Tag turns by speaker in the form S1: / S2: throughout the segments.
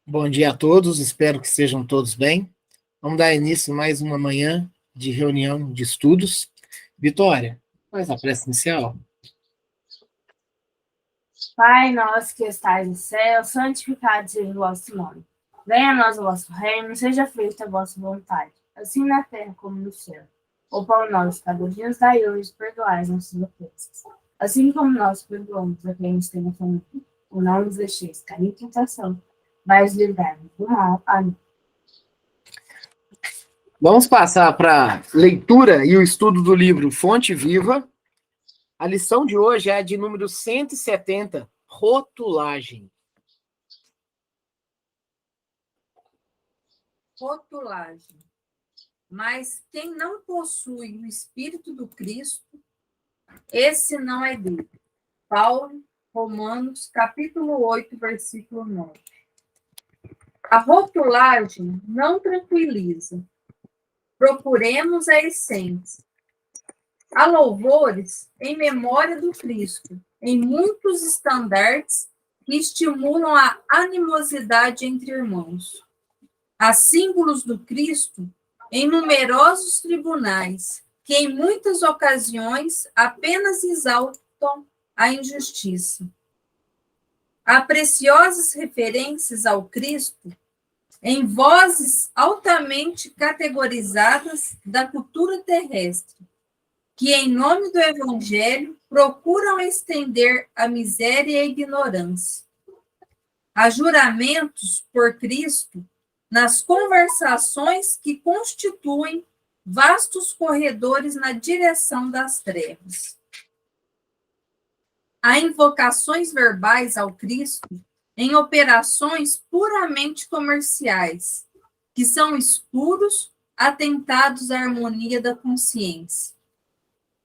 S1: Bom dia a todos, espero que estejam todos bem. Vamos dar início a mais uma manhã de reunião de estudos. Vitória, faz a prece inicial.
S2: Pai nosso que estais no céu, santificado seja o vosso nome. Venha a nós o vosso reino, seja feita a vossa vontade, assim na terra como no céu. O pão nosso cada dia nos dai hoje, perdoai as nossas ofensas, assim como nós perdoamos a quem nos tem ofendido. E não nos deixeis cair em tentação, mas livrai-nos do mal. Amém.
S1: Vamos passar para a leitura e o estudo do livro Fonte Viva. A lição de hoje é a de número 170, rotulagem.
S3: Rotulagem. Mas quem não possui o Espírito do Cristo, esse não é dele. Paulo, Romanos, capítulo 8, versículo 9. A rotulagem não tranquiliza. Procuremos a essência. Há louvores em memória do Cristo, em muitos estandartes que estimulam a animosidade entre irmãos. Há símbolos do Cristo em numerosos tribunais, que em muitas ocasiões apenas exaltam a injustiça. Há preciosas referências ao Cristo em vozes altamente categorizadas da cultura terrestre, que, em nome do Evangelho, procuram estender a miséria e a ignorância. Há juramentos por Cristo nas conversações que constituem vastos corredores na direção das trevas. Há invocações verbais ao Cristo em operações puramente comerciais, que são escuros atentados à harmonia da consciência.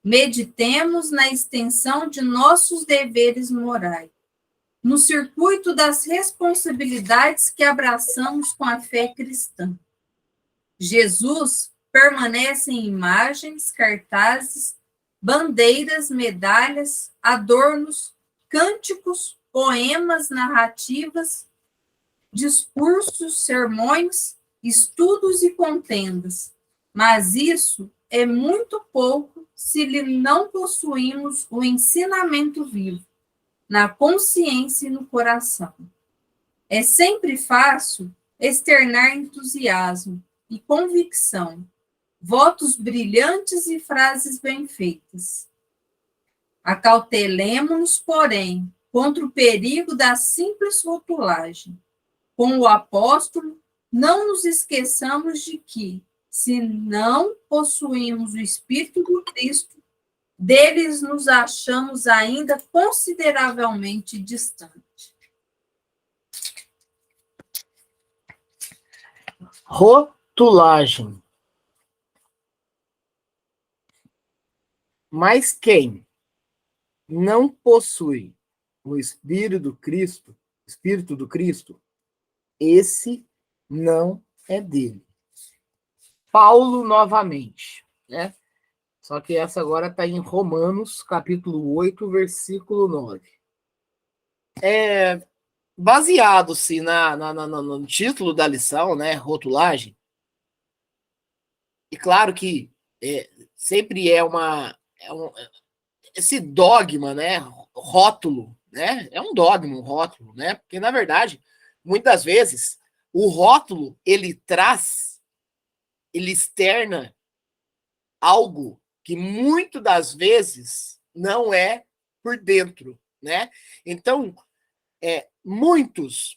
S3: Meditemos na extensão de nossos deveres morais, no circuito das responsabilidades que abraçamos com a fé cristã. Jesus permanece em imagens, cartazes, bandeiras, medalhas, adornos, cânticos, poemas, narrativas, discursos, sermões, estudos e contendas. Mas isso é muito pouco se lhe não possuímos o ensinamento vivo, na consciência e no coração. É sempre fácil externar entusiasmo e convicção, votos brilhantes e frases bem feitas. Acautelemo-nos, porém, contra o perigo da simples rotulagem. Com o apóstolo, não nos esqueçamos de que, se não possuímos o Espírito do Cristo, deles nos achamos ainda consideravelmente distantes.
S1: Rotulagem. Mas quem não possui o Espírito do Cristo, esse não é dele. Paulo novamente, né? Só que essa agora está em Romanos, capítulo 8, versículo 9. Baseado-se no título da lição, né? Rotulagem. E claro que sempre esse dogma, né? Rótulo, né? É um dogma, um rótulo, né? Porque, na verdade, muitas vezes, o rótulo, ele externa algo que muitas das vezes não é por dentro, né? Então, muitos,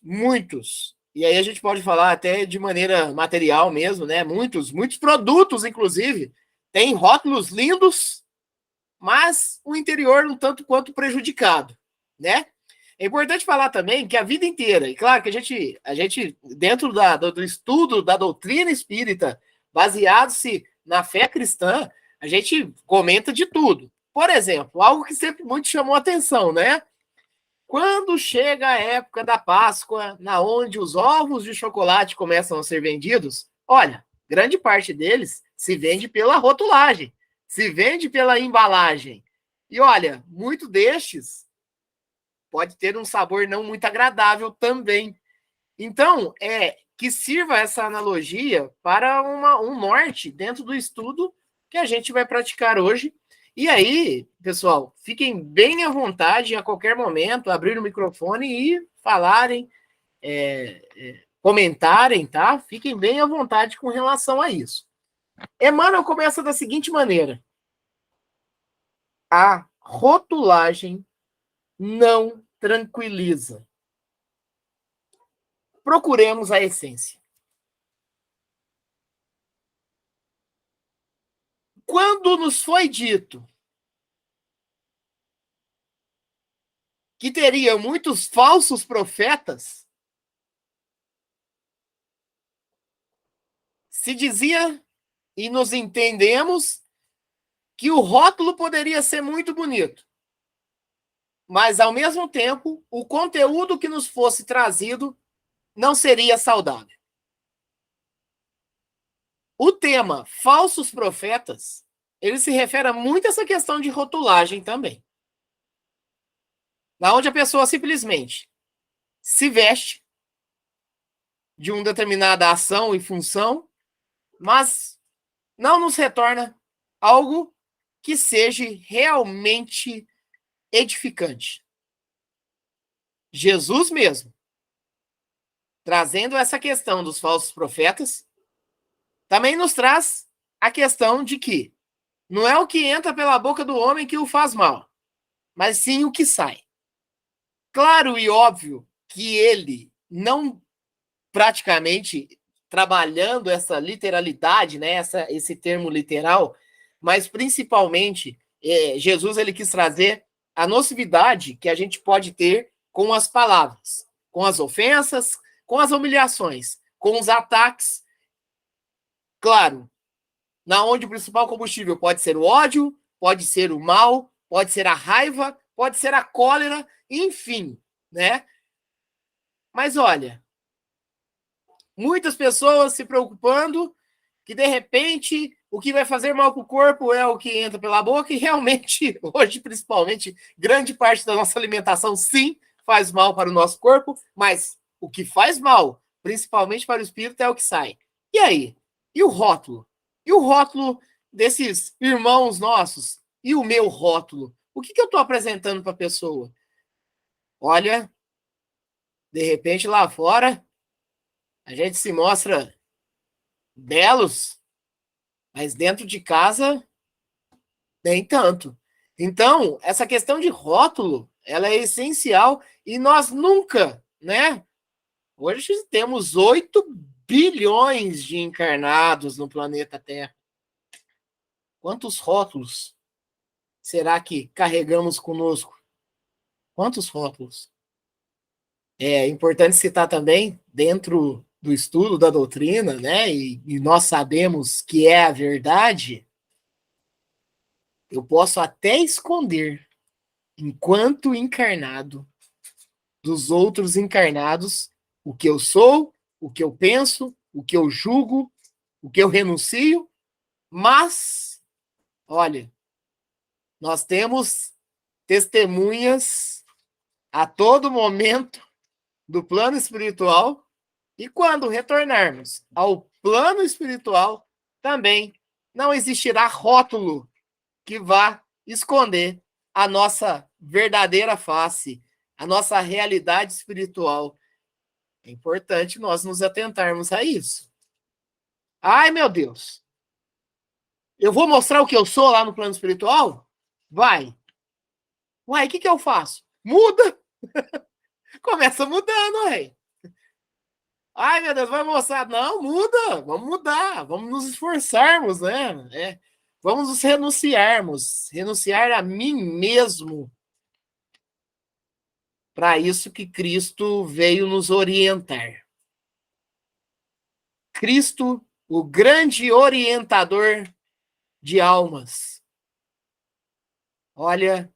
S1: e aí a gente pode falar até de maneira material mesmo, né? Muitos produtos, inclusive, têm rótulos lindos, mas o interior um tanto quanto prejudicado, né? É importante falar também que a vida inteira, e claro que a gente dentro do estudo da doutrina espírita, baseado-se na fé cristã, a gente comenta de tudo. Por exemplo, algo que sempre muito chamou atenção, né? Quando chega a época da Páscoa, na onde os ovos de chocolate começam a ser vendidos, olha, grande parte deles se vende pela rotulagem, se vende pela embalagem. E olha, muito destes pode ter um sabor não muito agradável também. Então, que sirva essa analogia para um norte dentro do estudo que a gente vai praticar hoje. E aí, pessoal, fiquem bem à vontade a qualquer momento, abrir o microfone e falarem, comentarem, tá? Fiquem bem à vontade com relação a isso. Emmanuel começa da seguinte maneira: a rotulagem não tranquiliza. Procuremos a essência. Quando nos foi dito que teria muitos falsos profetas, se dizia, e nos entendemos, que o rótulo poderia ser muito bonito, mas, ao mesmo tempo, o conteúdo que nos fosse trazido não seria saudável. O tema falsos profetas, ele se refere muito a essa questão de rotulagem também. Na onde a pessoa simplesmente se veste de uma determinada ação e função, mas não nos retorna algo que seja realmente edificante. Jesus mesmo, trazendo essa questão dos falsos profetas, também nos traz a questão de que não é o que entra pela boca do homem que o faz mal, mas sim o que sai. Claro e óbvio que ele não praticamente trabalhando essa literalidade, né, esse termo literal, mas principalmente Jesus ele quis trazer a nocividade que a gente pode ter com as palavras, com as ofensas, com as humilhações, com os ataques. Claro, na onde o principal combustível pode ser o ódio, pode ser o mal, pode ser a raiva, pode ser a cólera, enfim, né? Mas olha, muitas pessoas se preocupando que, de repente, o que vai fazer mal para o corpo é o que entra pela boca, e realmente, hoje, principalmente, grande parte da nossa alimentação, sim, faz mal para o nosso corpo, mas o que faz mal, principalmente para o espírito, é o que sai. E aí? E o rótulo? E o rótulo desses irmãos nossos? E o meu rótulo? O que eu estou apresentando para a pessoa? Olha, de repente, lá fora, a gente se mostra belos, mas dentro de casa, nem tanto. Então, essa questão de rótulo, ela é essencial e nós nunca, né? Hoje temos 8 bilhões de encarnados no planeta Terra. Quantos rótulos será que carregamos conosco? Quantos rótulos? É importante citar também, dentro do estudo da doutrina, né? E nós sabemos que é a verdade. Eu posso até esconder, enquanto encarnado, dos outros encarnados, o que eu sou, o que eu penso, o que eu julgo, o que eu renuncio, mas, olha, nós temos testemunhas a todo momento do plano espiritual, e quando retornarmos ao plano espiritual, também não existirá rótulo que vá esconder a nossa verdadeira face, a nossa realidade espiritual. É importante nós nos atentarmos a isso. Ai, meu Deus! Eu vou mostrar o que eu sou lá no plano espiritual? Vai! Uai, o que eu faço? Muda! Começa mudando, ué. Ai, meu Deus, vai mostrar. Não, muda! Vamos mudar, vamos nos esforçarmos, né? Vamos nos renunciar a mim mesmo. Para isso que Cristo veio nos orientar. Cristo, o grande orientador de almas. Olha,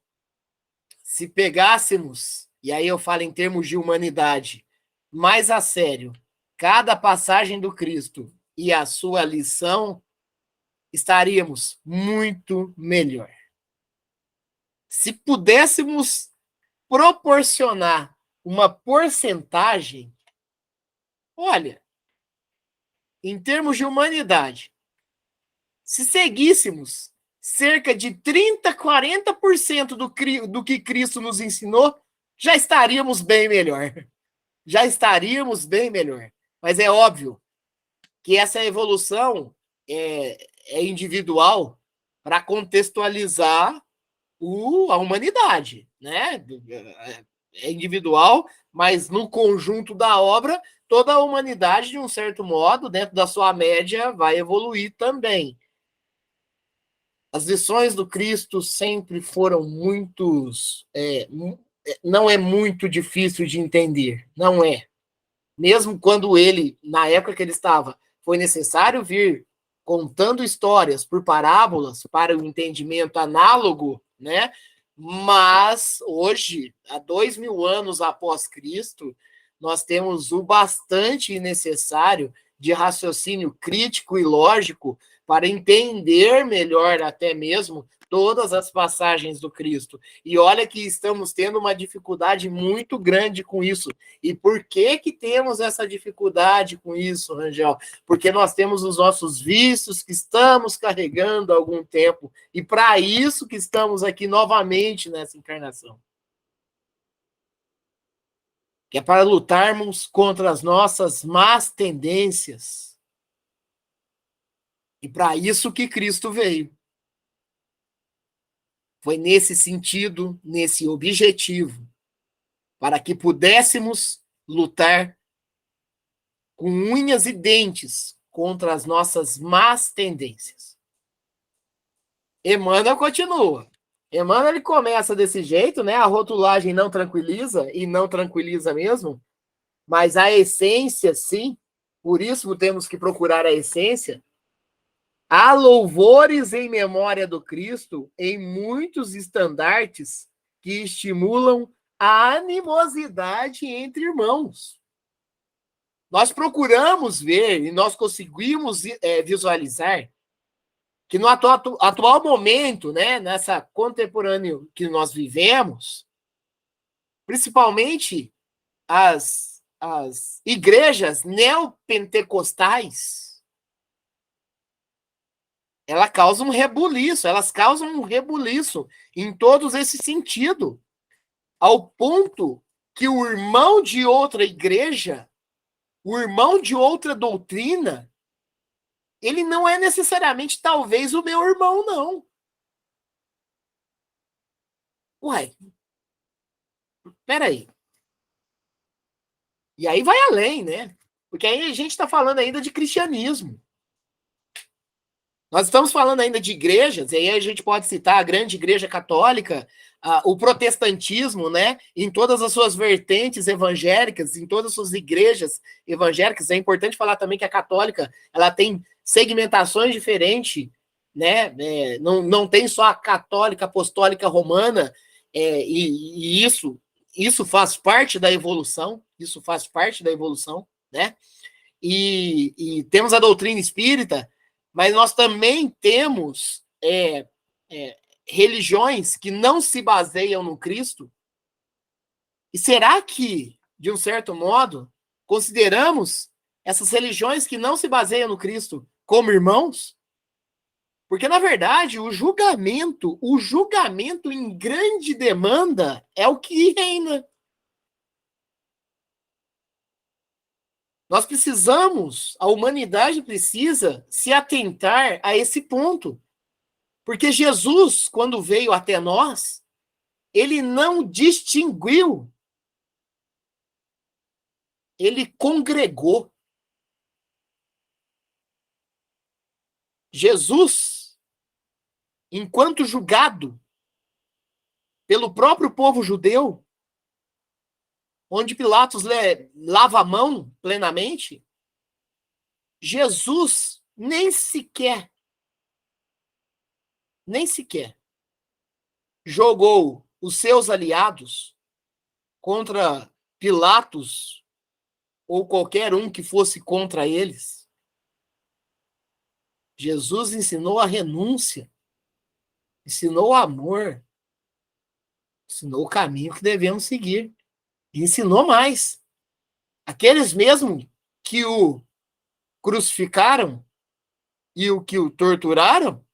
S1: se pegássemos, e aí eu falo em termos de humanidade, mais a sério, cada passagem do Cristo e a sua lição, estaríamos muito melhor. Se pudéssemos proporcionar uma porcentagem, Olha, em termos de humanidade, se seguíssemos cerca de 30, 40% do que Cristo nos ensinou, já estaríamos bem melhor. Já estaríamos bem melhor. Mas é óbvio que essa evolução é individual para contextualizar a humanidade, né? É individual, mas no conjunto da obra, toda a humanidade, de um certo modo, dentro da sua média, vai evoluir também. As lições do Cristo sempre foram não é muito difícil de entender, não é. Mesmo quando ele, na época que ele estava, foi necessário vir contando histórias por parábolas para o entendimento análogo, né? Mas hoje, há 2000 anos após Cristo, nós temos o bastante necessário de raciocínio crítico e lógico para entender melhor até mesmo todas as passagens do Cristo. E olha que estamos tendo uma dificuldade muito grande com isso. E por que temos essa dificuldade com isso, Rangel? Porque nós temos os nossos vícios que estamos carregando há algum tempo. E para isso que estamos aqui novamente nessa encarnação. Que é para lutarmos contra as nossas más tendências. E para isso que Cristo veio. Foi nesse sentido, nesse objetivo, para que pudéssemos lutar com unhas e dentes contra as nossas más tendências. Emmanuel continua. Emmanuel ele começa desse jeito, né? A rotulagem não tranquiliza, e não tranquiliza mesmo, mas a essência, sim. Por isso temos que procurar a essência. Há louvores em memória do Cristo em muitos estandartes que estimulam a animosidade entre irmãos. Nós procuramos ver e nós conseguimos visualizar que no atual momento, né, nessa contemporâneo que nós vivemos, principalmente as igrejas neopentecostais, elas causam um rebuliço em todos esse sentido, ao ponto que o irmão de outra igreja, o irmão de outra doutrina, ele não é necessariamente, talvez, o meu irmão, não. Uai, peraí. E aí vai além, né? Porque aí a gente está falando ainda de cristianismo. Nós estamos falando ainda de igrejas, e aí a gente pode citar a grande igreja católica, o protestantismo, né, em todas as suas vertentes evangélicas, em todas as suas igrejas evangélicas. É importante falar também que a católica ela tem segmentações diferentes, né? Não tem só a católica apostólica romana, e isso faz parte da evolução, né? E temos a doutrina espírita, mas nós também temos religiões que não se baseiam no Cristo. E será que, de um certo modo, consideramos essas religiões que não se baseiam no Cristo como irmãos? Porque, na verdade, o julgamento em grande demanda é o que reina. Nós precisamos, a humanidade precisa se atentar a esse ponto. Porque Jesus, quando veio até nós, ele não distinguiu. Ele congregou. Jesus, enquanto julgado pelo próprio povo judeu, onde Pilatos lava a mão plenamente, Jesus nem sequer jogou os seus aliados contra Pilatos ou qualquer um que fosse contra eles. Jesus ensinou a renúncia, ensinou o amor, ensinou o caminho que devemos seguir. E ensinou mais. Aqueles mesmo que o crucificaram e o que o torturaram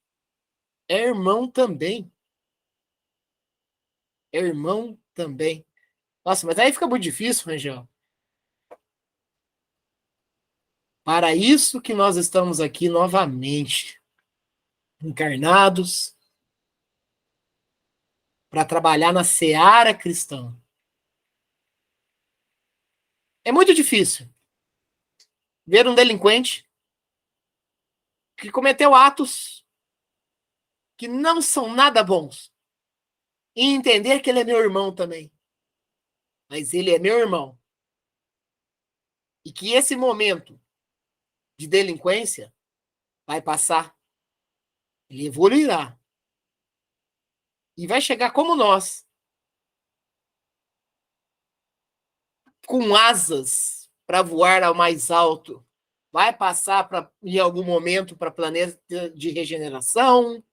S1: é irmão também. É irmão também. Nossa, mas aí fica muito difícil, Rangel. Para isso que nós estamos aqui novamente, encarnados, para trabalhar na seara cristã. É muito difícil ver um delinquente que cometeu atos que não são nada bons e entender que ele é meu irmão também. Mas ele é meu irmão. E que esse momento de delinquência vai passar. Ele evoluirá. E vai chegar como nós, com asas para voar ao mais alto. Vai passar em algum momento para planeta de regeneração,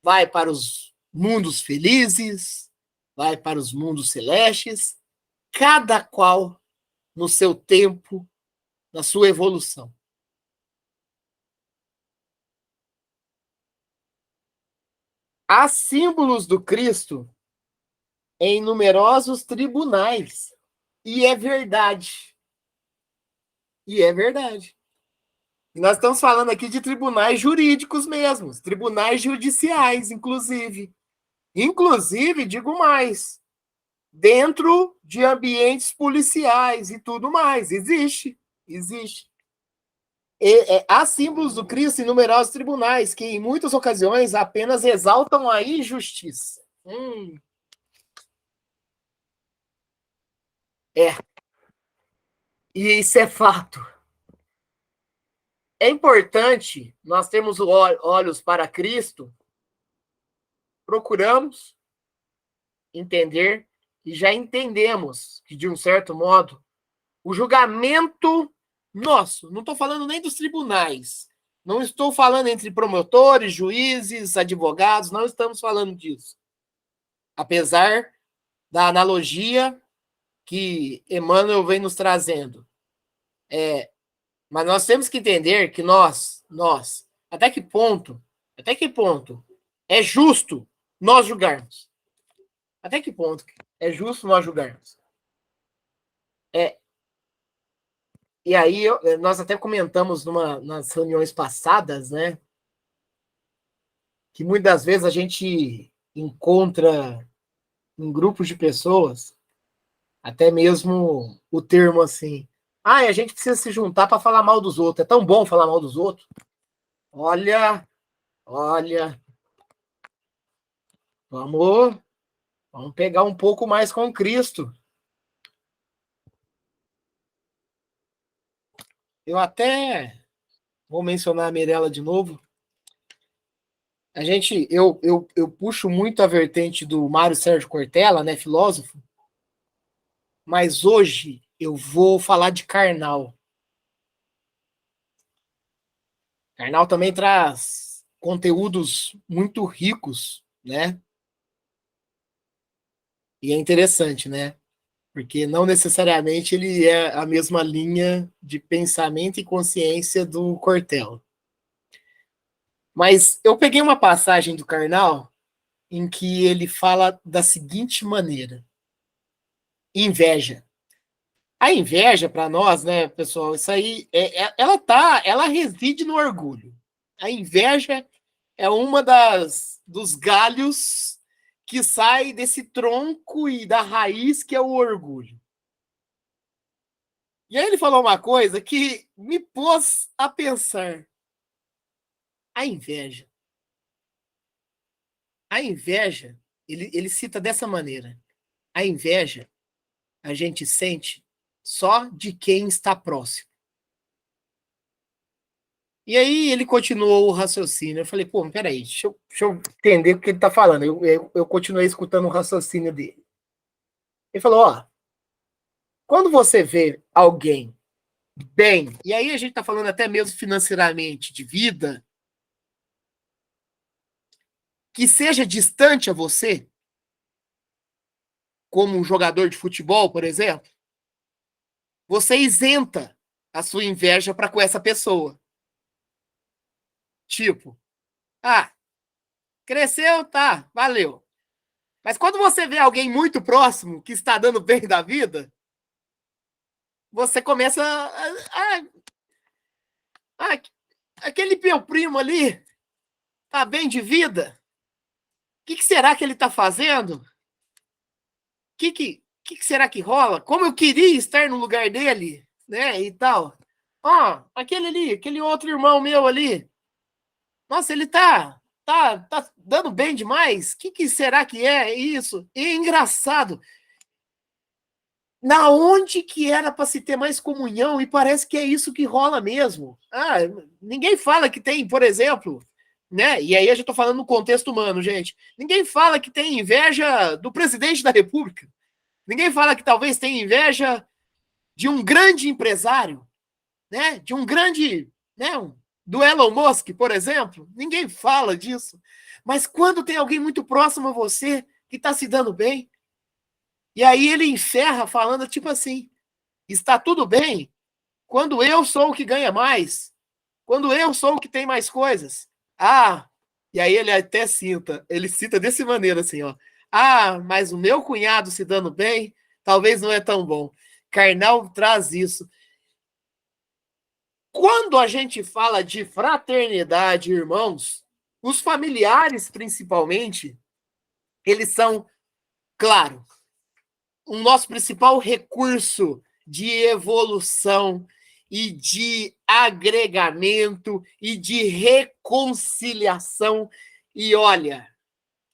S1: vai para os mundos felizes, vai para os mundos celestes, cada qual no seu tempo, na sua evolução. Há símbolos do Cristo em numerosos tribunais. E é verdade. E é verdade. E nós estamos falando aqui de tribunais jurídicos mesmo, tribunais judiciais, inclusive. Inclusive, digo mais, dentro de ambientes policiais e tudo mais. Existe. Há símbolos do Cristo em numerosos tribunais que, em muitas ocasiões, apenas exaltam a injustiça. E isso é fato. É importante nós termos olhos para Cristo, procuramos entender e já entendemos que, de um certo modo, o julgamento nosso, não estou falando nem dos tribunais, não estou falando entre promotores, juízes, advogados, não estamos falando disso. Apesar da analogia que Emmanuel vem nos trazendo. Mas nós temos que entender que nós, até que ponto é justo nós julgarmos? Até que ponto é justo nós julgarmos? E aí, nós até comentamos nas reuniões passadas, né? Que muitas vezes a gente encontra em grupos de pessoas, até mesmo o termo assim, a gente precisa se juntar para falar mal dos outros. É tão bom falar mal dos outros. Olha, vamos pegar um pouco mais com Cristo. Eu até vou mencionar a Mirella de novo. Eu puxo muito a vertente do Mário Sérgio Cortella, né, filósofo, mas hoje eu vou falar de Karnal. Karnal também traz conteúdos muito ricos, né? E é interessante, né? Porque não necessariamente ele é a mesma linha de pensamento e consciência do Cortella. Mas eu peguei uma passagem do Karnal em que ele fala da seguinte maneira: inveja. A inveja, para nós, né, pessoal, isso aí, ela reside no orgulho. A inveja é uma dos galhos que sai desse tronco e da raiz que é o orgulho. E aí ele falou uma coisa que me pôs a pensar. A inveja, ele cita dessa maneira: a inveja a gente sente só de quem está próximo. E aí ele continuou o raciocínio. Eu falei, peraí, deixa eu entender o que ele está falando. Eu continuei escutando o raciocínio dele. Ele falou, quando você vê alguém bem, e aí a gente está falando até mesmo financeiramente, de vida, que seja distante a você, como um jogador de futebol, por exemplo, você isenta a sua inveja para com essa pessoa. Tipo, cresceu, tá, valeu. Mas quando você vê alguém muito próximo que está dando bem da vida, você começa aquele meu primo ali tá bem de vida? O que será que ele tá fazendo? O que será que rola? Como eu queria estar no lugar dele, né, e tal. Aquele ali, aquele outro irmão meu ali. Nossa, ele tá dando bem demais. O que será que é isso? E é engraçado. Na onde que era para se ter mais comunhão, e parece que é isso que rola mesmo. Ninguém fala que tem, por exemplo, né? E aí eu já estou falando no contexto humano, gente. Ninguém fala que tem inveja do presidente da República. Ninguém fala que talvez tenha inveja de um grande empresário, né? De um grande, né? Do Elon Musk, por exemplo. Ninguém fala disso. Mas quando tem alguém muito próximo a você que está se dando bem, e aí ele encerra falando tipo assim: está tudo bem quando eu sou o que ganha mais, quando eu sou o que tem mais coisas. E aí ele cita dessa maneira assim, ó. Mas o meu cunhado se dando bem, talvez não é tão bom. Karnal traz isso. Quando a gente fala de fraternidade, irmãos, os familiares, principalmente, eles são, claro, o nosso principal recurso de evolução e de agregamento e de reconciliação. E olha,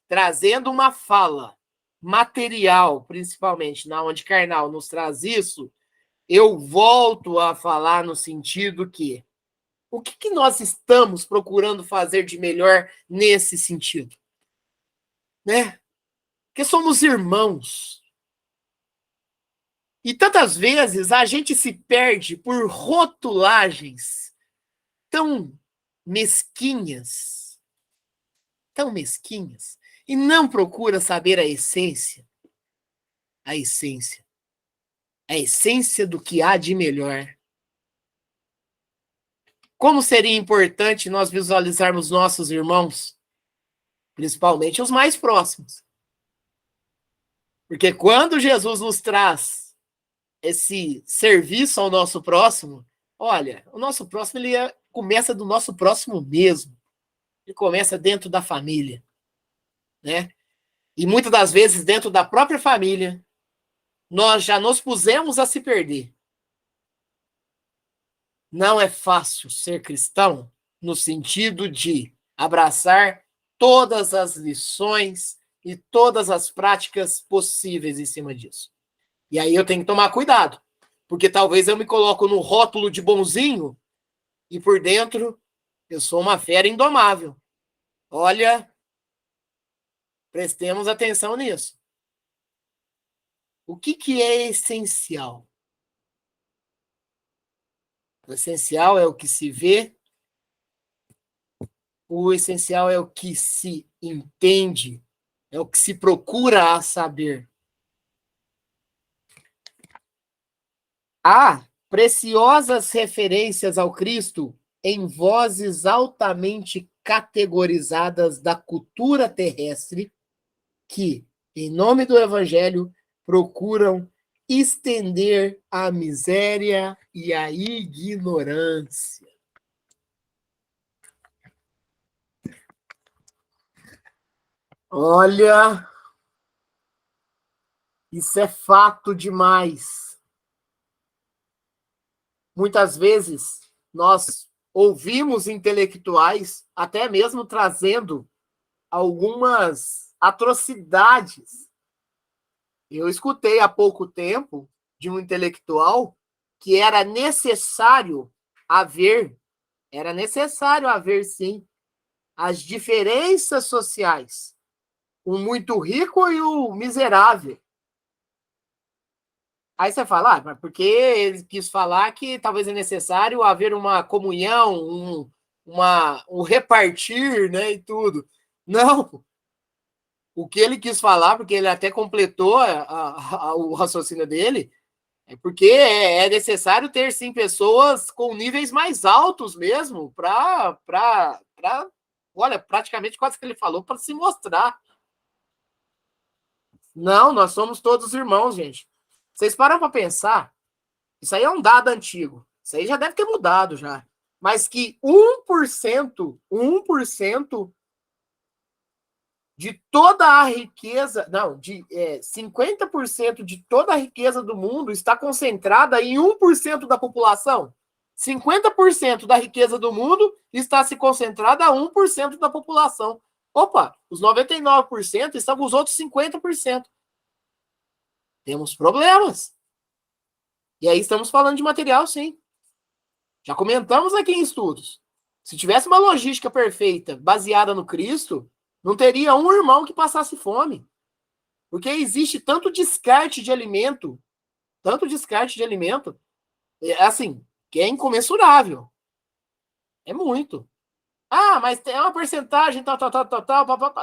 S1: trazendo uma fala material, principalmente, na onde Karnal nos traz isso, eu volto a falar no sentido que o que nós estamos procurando fazer de melhor nesse sentido? Né? Porque somos irmãos. E tantas vezes a gente se perde por rotulagens tão mesquinhas, e não procura saber a essência do que há de melhor. Como seria importante nós visualizarmos nossos irmãos, principalmente os mais próximos. Porque quando Jesus nos traz esse serviço ao nosso próximo, olha, o nosso próximo começa do nosso próximo mesmo. Ele começa dentro da família, né? E muitas das vezes dentro da própria família, nós já nos pusemos a se perder. Não é fácil ser cristão no sentido de abraçar todas as lições e todas as práticas possíveis em cima disso. E aí eu tenho que tomar cuidado, porque talvez eu me coloco no rótulo de bonzinho e por dentro eu sou uma fera indomável. Olha, prestemos atenção nisso. O que é essencial? O essencial é o que se vê, o essencial é o que se entende, é o que se procura a saber. Há preciosas referências ao Cristo em vozes altamente categorizadas da cultura terrestre que, em nome do Evangelho, procuram estender a miséria e a ignorância. Olha, isso é fato demais. Muitas vezes nós ouvimos intelectuais até mesmo trazendo algumas atrocidades. Eu escutei há pouco tempo de um intelectual que era necessário haver sim, as diferenças sociais, o muito rico e o miserável. Aí você fala, mas porque ele quis falar que talvez é necessário haver uma comunhão, um repartir, né, e tudo. Não. O que ele quis falar, porque ele até completou o raciocínio dele, É porque é necessário ter, sim, pessoas com níveis mais altos mesmo olha, praticamente quase que ele falou, para se mostrar. Não, nós somos todos irmãos, gente. Vocês param para pensar, isso aí é um dado antigo. Isso aí já deve ter mudado já. Mas que 1% de toda a riqueza, não, de 50% de toda a riqueza do mundo está concentrada em 1% da população. 50% da riqueza do mundo está se concentrada a 1% da população. Opa, os 99% estão com os outros 50%. Temos problemas. E aí estamos falando de material, sim. Já comentamos aqui em estudos. Se tivesse uma logística perfeita, baseada no Cristo, não teria um irmão que passasse fome. Porque existe tanto descarte de alimento, assim, que é incomensurável. É muito. Ah, mas tem uma porcentagem, tal.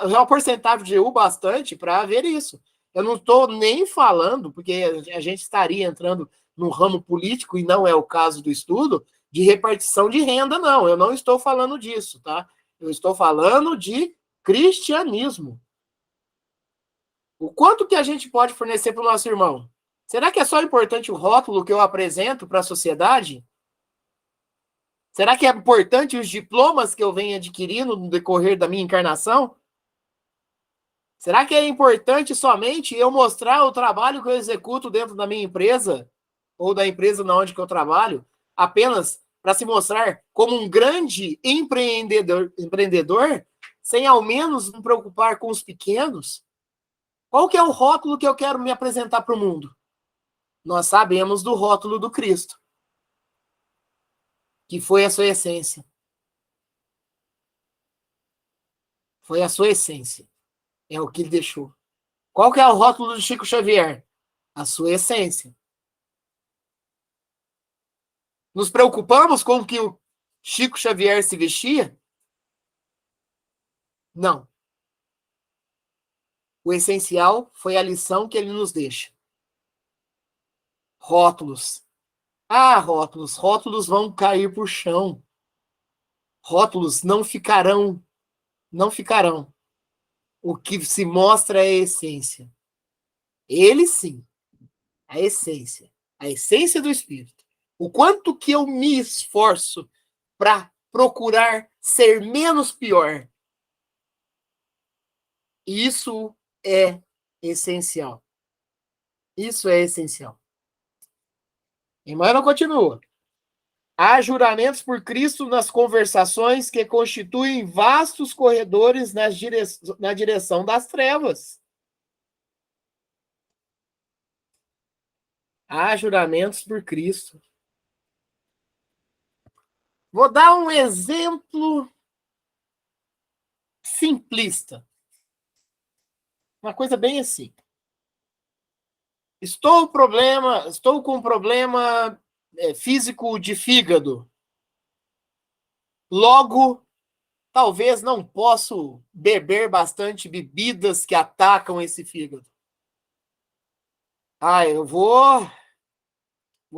S1: É uma porcentagem de EU bastante para haver isso. Eu não estou nem falando, porque a gente estaria entrando no ramo político, e não é o caso do estudo, de repartição de renda, não. Eu não estou falando disso, tá? Eu estou falando de cristianismo. O quanto que a gente pode fornecer para o nosso irmão? Será que é só importante o rótulo que eu apresento para a sociedade? Será que é importante os diplomas que eu venho adquirindo no decorrer da minha encarnação? Será que é importante somente eu mostrar o trabalho que eu executo dentro da minha empresa, ou da empresa na onde que eu trabalho, apenas para se mostrar como um grande empreendedor, sem ao menos me preocupar com os pequenos? Qual que é o rótulo que eu quero me apresentar para o mundo? Nós sabemos do rótulo do Cristo, que foi a sua essência. Foi a sua essência. É o que ele deixou. Qual que é o rótulo do Chico Xavier? A sua essência. Nos preocupamos com o que o Chico Xavier se vestia? Não. O essencial foi a lição que ele nos deixa. Rótulos. Ah, rótulos. Rótulos vão cair por chão. Rótulos não ficarão. Não ficarão. O que se mostra é a essência. Ele sim. A essência. A essência do Espírito. O quanto que eu me esforço para procurar ser menos pior. Isso é essencial. Isso é essencial. Emmanuel continua. Há juramentos por Cristo nas conversações que constituem vastos corredores na direção das trevas. Há juramentos por Cristo. Vou dar um exemplo simplista. Uma coisa bem assim. Estou com um problema físico de fígado. Logo, talvez não posso beber bastante bebidas que atacam esse fígado. Ah, eu vou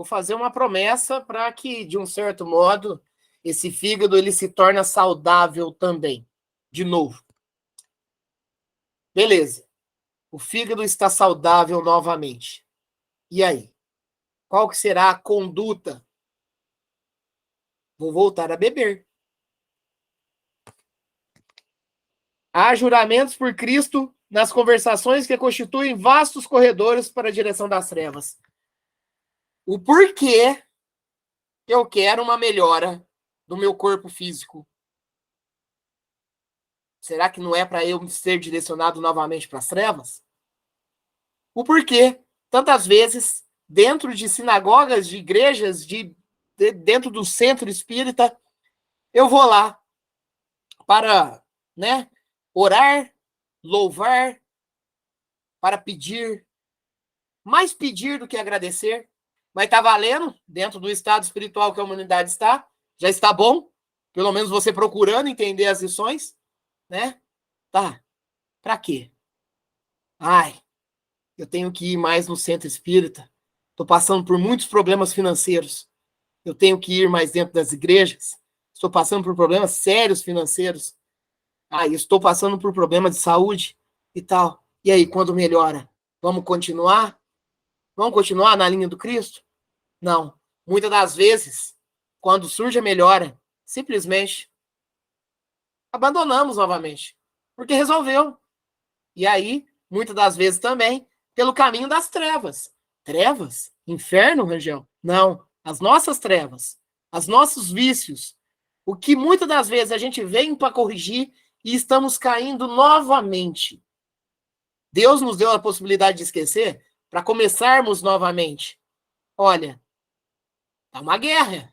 S1: fazer uma promessa para que, de um certo modo, esse fígado ele se torne saudável também. De novo. Beleza. O fígado está saudável novamente. E aí? Qual que será a conduta? Vou voltar a beber. Há juramentos por Cristo nas conversações que constituem vastos corredores para a direção das trevas. O porquê eu quero uma melhora do meu corpo físico? Será que não é para eu ser direcionado novamente para as trevas? O porquê, tantas vezes, dentro de sinagogas, de igrejas, dentro do centro espírita, eu vou lá para, orar, louvar, para pedir, mais pedir do que agradecer, mas está valendo, dentro do estado espiritual que a humanidade está, já está bom, pelo menos você procurando entender as lições, né? Tá, para quê? Ai, eu tenho que ir mais no centro espírita, Estou passando por muitos problemas financeiros. Eu tenho que ir mais dentro das igrejas. Estou passando por problemas sérios financeiros. Estou passando por problemas de saúde e tal. E aí, quando melhora? Vamos continuar? Vamos continuar na linha do Cristo? Não. Muitas das vezes, quando surge a melhora, simplesmente abandonamos novamente. Porque resolveu. E aí, muitas das vezes também, pelo caminho das trevas. Trevas? Inferno, Rangel? Não. As nossas trevas. Os nossos vícios. O que muitas das vezes a gente vem para corrigir e estamos caindo novamente. Deus nos deu a possibilidade de esquecer para começarmos novamente. Olha, tá uma guerra.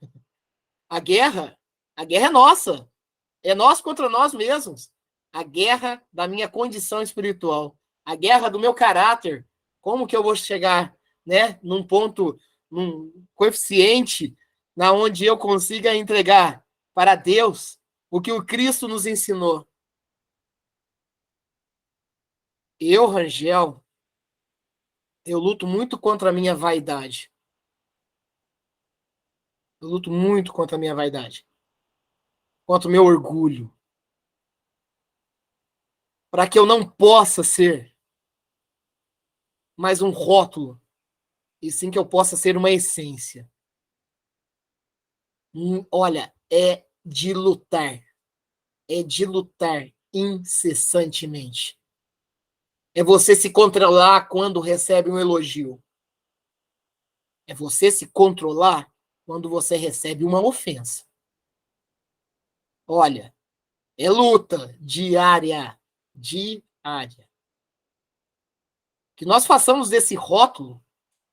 S1: A guerra é nossa. É nós contra nós mesmos. A guerra da minha condição espiritual. A guerra do meu caráter. Como que eu vou chegar, né, num ponto, num coeficiente na onde eu consiga entregar para Deus o que o Cristo nos ensinou? Eu, Rangel, eu luto muito contra a minha vaidade. Eu luto muito contra a minha vaidade. Contra o meu orgulho. Para que eu não possa ser mais um rótulo, e sim que eu possa ser uma essência. Olha, é de lutar. É de lutar incessantemente. É você se controlar quando recebe um elogio. É você se controlar quando você recebe uma ofensa. Olha, é luta diária. Diária. Que nós façamos desse rótulo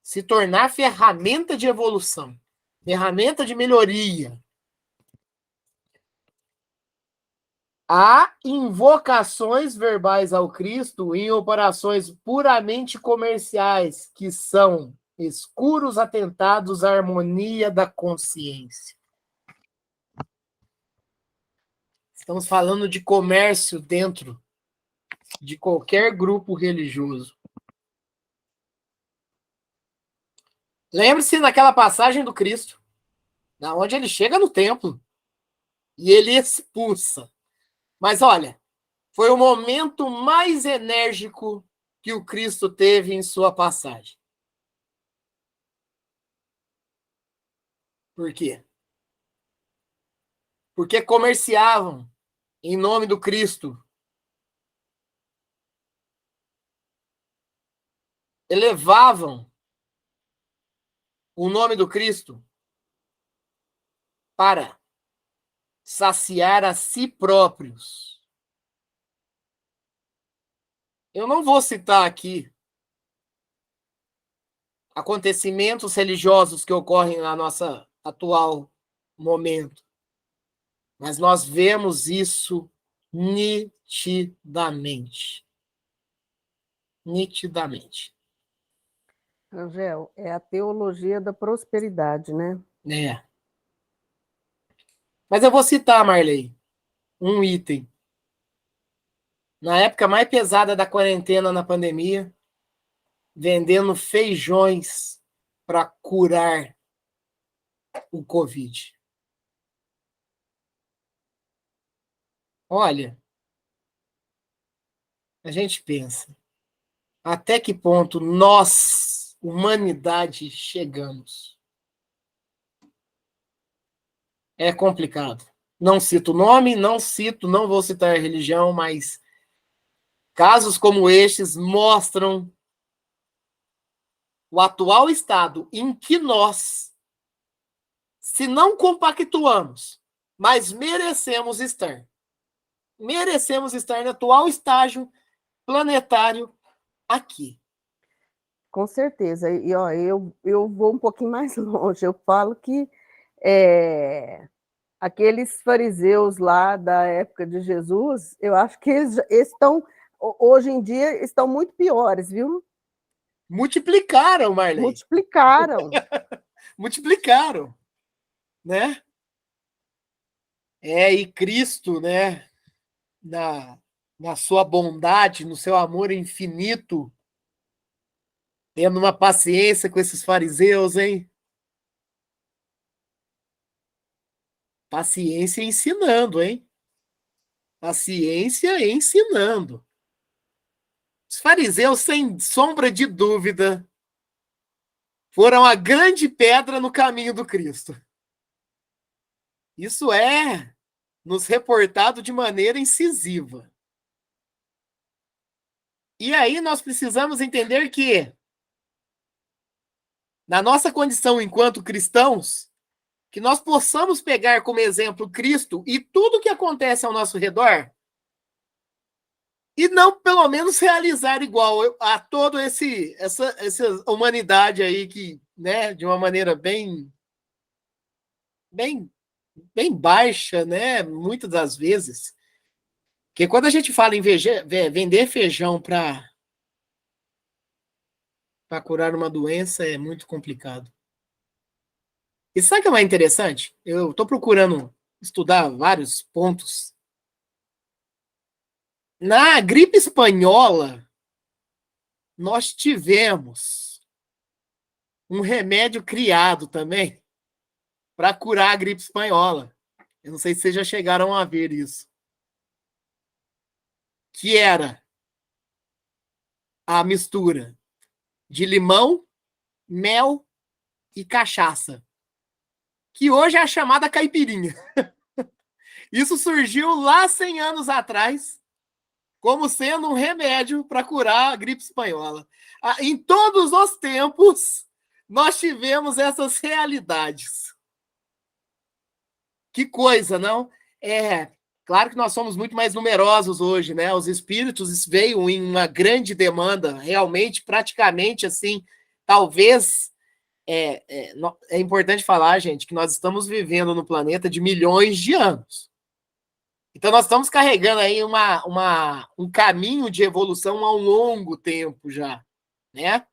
S1: se tornar ferramenta de evolução, ferramenta de melhoria. Há invocações verbais ao Cristo em operações puramente comerciais, que são escuros atentados à harmonia da consciência. Estamos falando de comércio dentro de qualquer grupo religioso. Lembre-se daquela passagem do Cristo, na onde ele chega no templo e ele expulsa. Mas olha, foi o momento mais enérgico que o Cristo teve em sua passagem. Por quê? Porque comerciavam em nome do Cristo. Elevavam o nome do Cristo para saciar a si próprios. Eu não vou citar aqui acontecimentos religiosos que ocorrem na nossa atual momento, mas nós vemos isso nitidamente. Nitidamente.
S4: Angel, é a teologia da prosperidade, né?
S1: É. Mas eu vou citar, Marley, um item. Na época mais pesada da quarentena na pandemia, vendendo feijões para curar o Covid. Olha, a gente pensa, até que ponto nós, humanidade, chegamos? É complicado. Não cito o nome, não vou citar a religião, mas casos como estes mostram o atual estado em que nós, se não compactuamos, mas merecemos estar. Merecemos estar no atual estágio planetário aqui.
S4: Com certeza. E ó, eu vou um pouquinho mais longe. Eu falo que aqueles fariseus lá da época de Jesus, eu acho que eles estão, hoje em dia, estão muito piores, viu?
S1: Multiplicaram, Marley.
S4: Multiplicaram.
S1: Multiplicaram, né? E Cristo, né, na sua bondade, no seu amor infinito, Tendo uma paciência com esses fariseus, hein? Paciência ensinando, hein? Paciência ensinando. Os fariseus, sem sombra de dúvida, foram a grande pedra no caminho do Cristo. Isso é nos reportado de maneira incisiva. E aí nós precisamos entender que, na nossa condição enquanto cristãos, que nós possamos pegar como exemplo Cristo e tudo que acontece ao nosso redor e não, pelo menos, realizar igual a toda essa humanidade aí que, né, de uma maneira bem baixa, né, muitas das vezes. Porque quando a gente fala em vender feijão para curar uma doença, é muito complicado. E sabe o que é mais interessante? Eu estou procurando estudar vários pontos. Na gripe espanhola, nós tivemos um remédio criado também para curar a gripe espanhola. Eu não sei se vocês já chegaram a ver isso. Que era a mistura de limão, mel e cachaça, que hoje é a chamada caipirinha. Isso surgiu lá 100 anos atrás, como sendo um remédio para curar a gripe espanhola. Em todos os tempos, nós tivemos essas realidades. Que coisa, não? Claro que nós somos muito mais numerosos hoje, né? Os espíritos veio em uma grande demanda, realmente, praticamente assim, talvez. É importante falar, gente, que nós estamos vivendo no planeta de milhões de anos. Então, nós estamos carregando aí um caminho de evolução há um longo tempo já, né?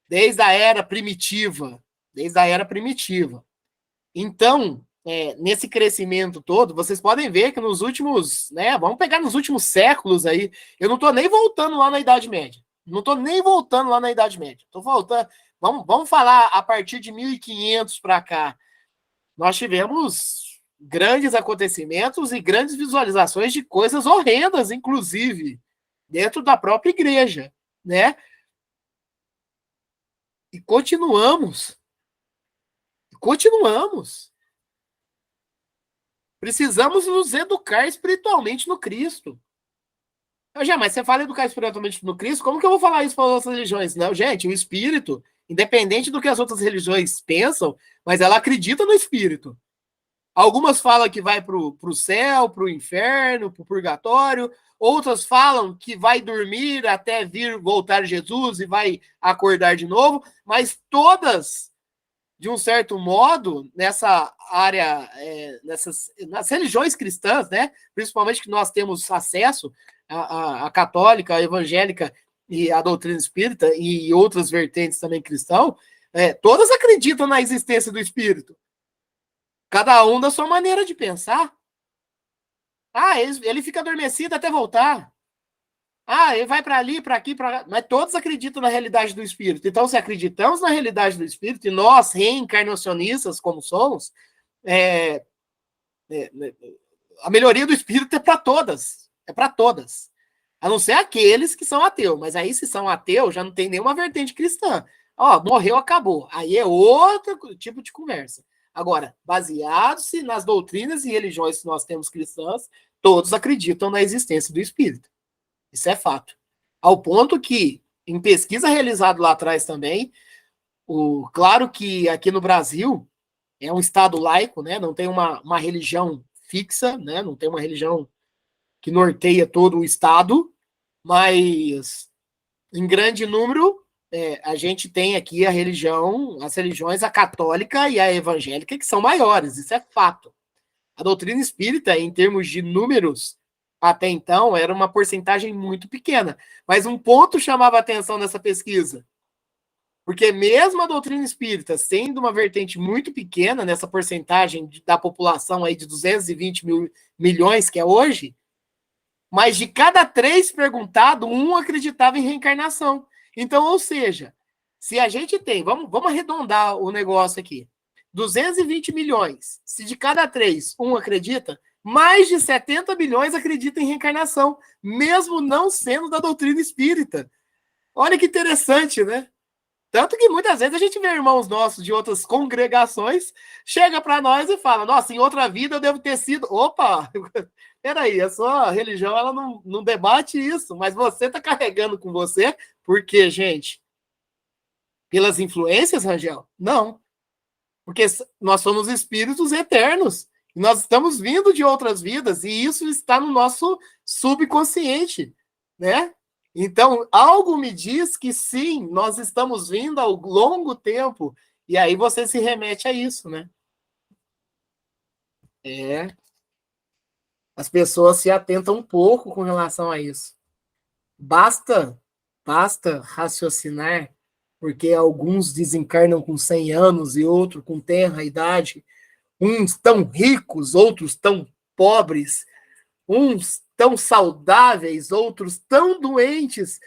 S1: Desde a era primitiva. Então, nesse crescimento todo, vocês podem ver que nos últimos, né? Vamos pegar nos últimos séculos aí, eu não estou nem voltando lá na Idade Média. Estou voltando. Vamos falar a partir de 1500 para cá. Nós tivemos grandes acontecimentos e grandes visualizações de coisas horrendas, inclusive, dentro da própria igreja, né? E continuamos. Precisamos nos educar espiritualmente no Cristo. Mas você fala educar espiritualmente no Cristo, como que eu vou falar isso para as outras religiões? Não, gente, o Espírito, independente do que as outras religiões pensam, mas ela acredita no Espírito. Algumas falam que vai para o céu, para o inferno, para o purgatório. Outras falam que vai dormir até voltar Jesus e vai acordar de novo. Mas todas, de um certo modo, nessa área, nas religiões cristãs, né? Principalmente que nós temos acesso, a católica, a evangélica e a doutrina espírita e outras vertentes também cristãs, todas acreditam na existência do Espírito. Cada um da sua maneira de pensar. Ele fica adormecido até voltar. Ele vai para ali, para aqui, para lá. Mas todos acreditam na realidade do Espírito. Então, se acreditamos na realidade do Espírito, e nós, reencarnacionistas como somos, a melhoria do Espírito é para todas. A não ser aqueles que são ateus. Mas aí, se são ateus, já não tem nenhuma vertente cristã. Morreu, acabou. Aí é outro tipo de conversa. Agora, baseados-se nas doutrinas e religiões que nós temos cristãs, todos acreditam na existência do Espírito. Isso é fato. Ao ponto que, em pesquisa realizada lá atrás também, claro que aqui no Brasil é um estado laico, né? Não tem uma religião fixa, né? Não tem uma religião que norteia todo o estado, mas em grande número a gente tem aqui as religiões, a católica e a evangélica, que são maiores, isso é fato. A doutrina espírita, em termos de números, até então, era uma porcentagem muito pequena. Mas um ponto chamava a atenção nessa pesquisa, porque mesmo a doutrina espírita, sendo uma vertente muito pequena nessa porcentagem da população aí de 220 milhões, que é hoje, mas de cada 3 perguntados, 1 acreditava em reencarnação. Então, ou seja, Se a gente tem, vamos arredondar o negócio aqui, 220 milhões, se de cada 3, um acredita, mais de 70 bilhões acreditam em reencarnação, mesmo não sendo da doutrina espírita. Olha que interessante, né? Tanto que muitas vezes a gente vê irmãos nossos de outras congregações, chega para nós e fala, nossa, em outra vida eu devo ter sido... Opa, peraí, a sua religião ela não debate isso, mas você está carregando com você, por quê, gente? Pelas influências, Rangel? Não. Porque nós somos espíritos eternos. E nós estamos vindo de outras vidas, e isso está no nosso subconsciente, né? Então, algo me diz que sim, nós estamos vindo ao longo tempo, e aí você se remete a isso, né? As pessoas se atentam um pouco com relação a isso. Basta raciocinar, porque alguns desencarnam com 100 anos e outros com tenra idade, uns tão ricos, outros tão pobres, uns tão saudáveis, outros tão doentes.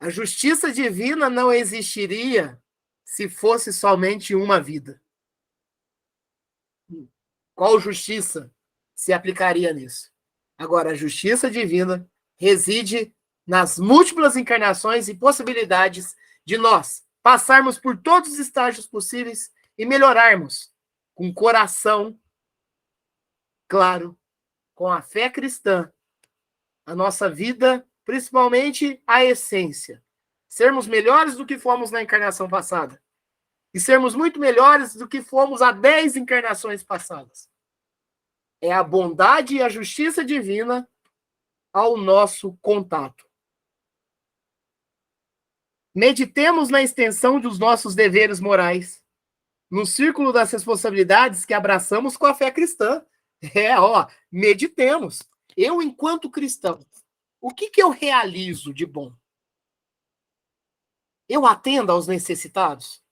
S1: A justiça divina não existiria se fosse somente uma vida. Qual justiça se aplicaria nisso? Agora, a justiça divina reside nas múltiplas encarnações e possibilidades de nós passarmos por todos os estágios possíveis e melhorarmos com coração claro, com a fé cristã, a nossa vida, principalmente a essência. Sermos melhores do que fomos na encarnação passada. E sermos muito melhores do que fomos há 10 encarnações passadas. É a bondade e a justiça divina ao nosso contato. Meditemos na extensão dos nossos deveres morais, no círculo das responsabilidades que abraçamos com a fé cristã. Meditemos. Eu, enquanto cristão, o que eu realizo de bom? Eu atendo aos necessitados?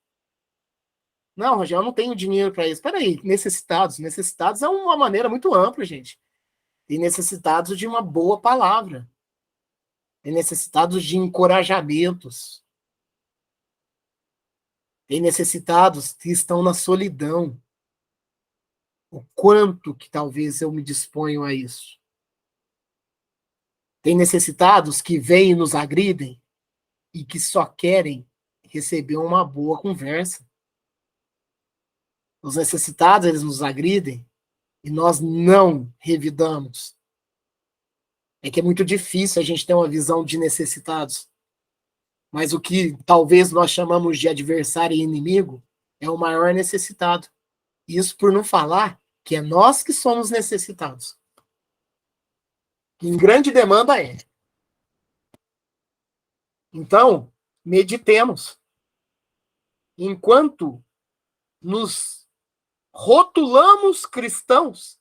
S1: Não, Rogério, eu não tenho dinheiro para isso. Peraí, necessitados. Necessitados é uma maneira muito ampla, gente. Tem necessitados de uma boa palavra. Tem necessitados de encorajamentos. Tem necessitados que estão na solidão. O quanto que talvez eu me disponho a isso. Tem necessitados que vêm e nos agridem e que só querem receber uma boa conversa. Os necessitados, eles nos agridem e nós não revidamos. É que é muito difícil a gente ter uma visão de necessitados. Mas o que talvez nós chamamos de adversário e inimigo é o maior necessitado. Isso por não falar que é nós que somos necessitados. Em grande demanda é. Então, meditemos. Enquanto nos rotulamos cristãos,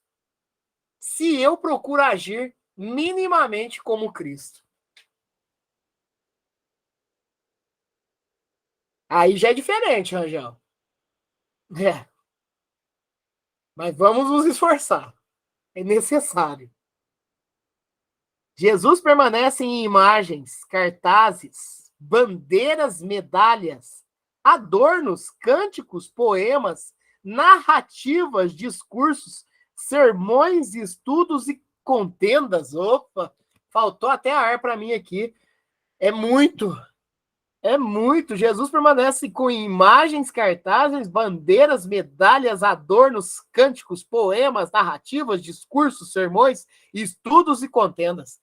S1: se eu procuro agir minimamente como Cristo. Aí já é diferente, Rangel. Mas vamos nos esforçar. É necessário. Jesus permanece em imagens, cartazes, bandeiras, medalhas, adornos, cânticos, poemas, narrativas, discursos, sermões, estudos e contendas. Opa, faltou até ar para mim aqui. É muito. Jesus permanece com imagens, cartazes, bandeiras, medalhas, adornos, cânticos, poemas, narrativas, discursos, sermões, estudos e contendas.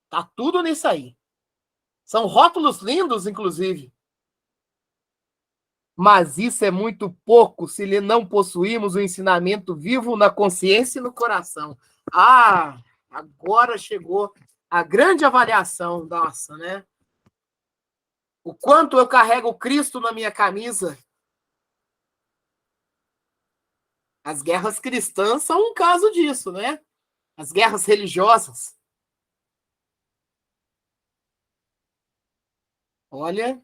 S1: Tá tudo nisso aí. São rótulos lindos, inclusive. Mas isso é muito pouco se não possuímos o ensinamento vivo na consciência e no coração. Agora chegou a grande avaliação nossa, né? O quanto eu carrego Cristo na minha camisa. As guerras cristãs são um caso disso, né? As guerras religiosas. Olha,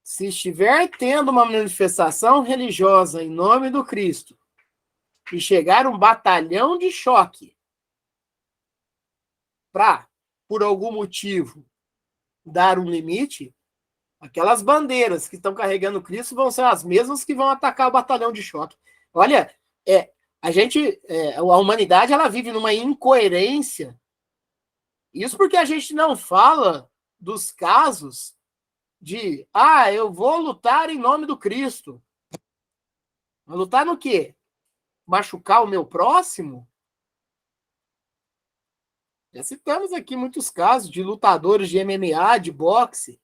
S1: se estiver tendo uma manifestação religiosa em nome do Cristo e chegar um batalhão de choque para, por algum motivo, dar um limite, aquelas bandeiras que estão carregando Cristo vão ser as mesmas que vão atacar o batalhão de choque. Olha, a humanidade ela vive numa incoerência. Isso porque a gente não fala dos casos de, eu vou lutar em nome do Cristo. Vou lutar no quê? Machucar o meu próximo? Já citamos aqui muitos casos de lutadores de MMA, de boxe.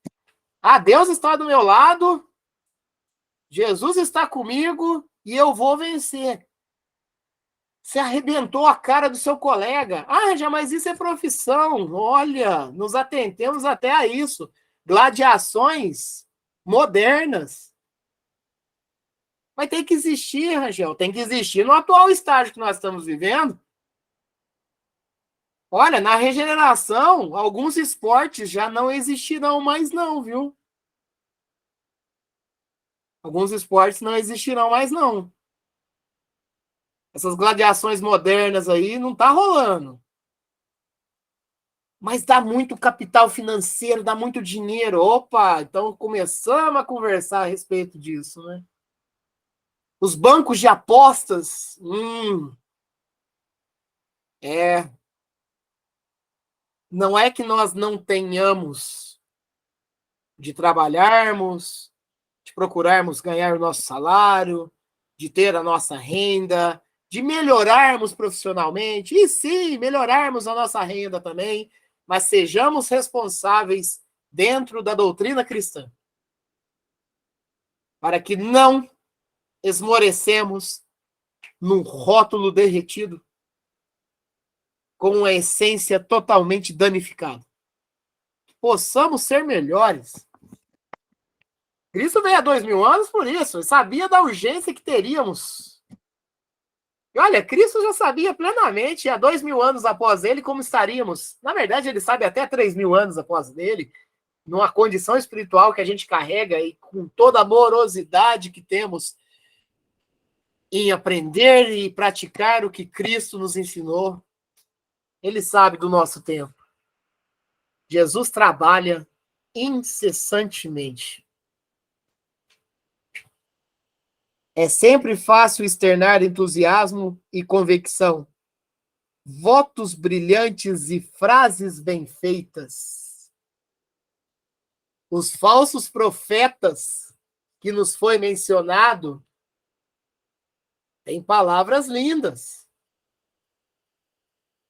S1: Deus está do meu lado, Jesus está comigo e eu vou vencer. Você arrebentou a cara do seu colega. Mas isso é profissão. Olha, nos atentemos até a isso. Gladiações modernas. Mas tem que existir, Rangel. Tem que existir no atual estágio que nós estamos vivendo. Olha, na regeneração, alguns esportes já não existirão mais não, viu? Alguns esportes não existirão mais não. Essas gladiações modernas aí não tá rolando. Mas dá muito capital financeiro, dá muito dinheiro. Opa, então começamos a conversar a respeito disso, né? Os bancos de apostas, não é que nós não tenhamos de trabalharmos, de procurarmos ganhar o nosso salário, de ter a nossa renda, de melhorarmos profissionalmente, e sim, melhorarmos a nossa renda também, mas sejamos responsáveis dentro da doutrina cristã, para que não esmorecemos num rótulo derretido, com a essência totalmente danificada. Possamos ser melhores. Cristo veio há 2000 anos por isso, ele sabia da urgência que teríamos. E olha, Cristo já sabia plenamente, há 2000 anos após ele, como estaríamos. Na verdade, ele sabe até 3000 anos após ele, numa condição espiritual que a gente carrega e com toda a amorosidade que temos em aprender e praticar o que Cristo nos ensinou. Ele sabe do nosso tempo. Jesus trabalha incessantemente. É sempre fácil externar entusiasmo e convicção, votos brilhantes e frases bem feitas. Os falsos profetas que nos foi mencionado têm palavras lindas.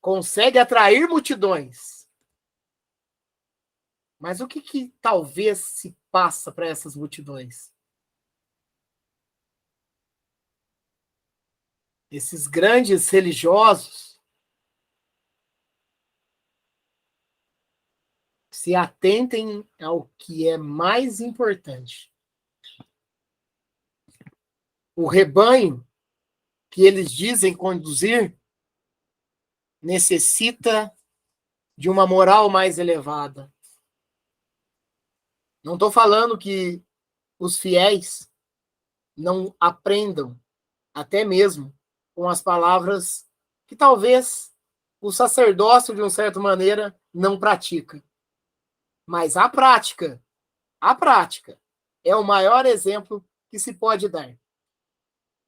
S1: Consegue atrair multidões. Mas o que talvez se passa para essas multidões? Esses grandes religiosos se atentem ao que é mais importante. O rebanho que eles dizem conduzir necessita de uma moral mais elevada. Não estou falando que os fiéis não aprendam, até mesmo com as palavras que talvez o sacerdócio, de uma certa maneira, não pratica. Mas a prática é o maior exemplo que se pode dar.